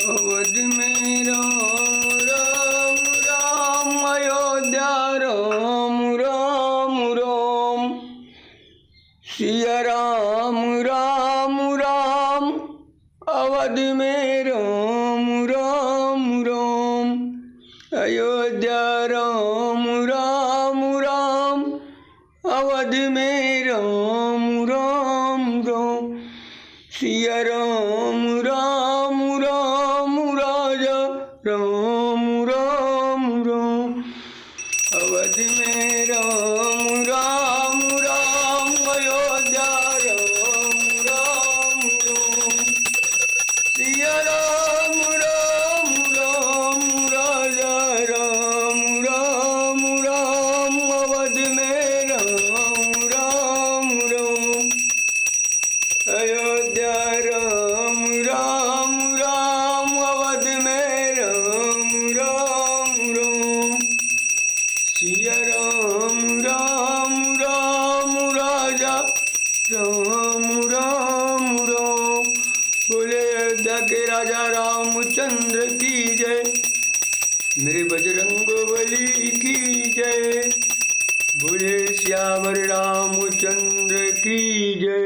अवध में राम राम राम, अयोध्या राम राम राम। सिया राम राम राम, अवध में राम राम राम। अयोध्या राम राम राम, अवध में राम राम राम। सिया राम राम राम, राजा राम राम राम। अवध में राम राम राम, अयोध्या राम राम राम। सिया राम राम राम, राजा राम राम राम। अवध में राम राम राम। अयोध्या राम राम राम, अवध में राम राम राम। सिया राम राम राम, राजा राम राम राम। बोले अयोध्या के राजा रामचंद्र की जय, मेरे बजरंग बली की जय। बोले श्यावर रामचंद्र की जय।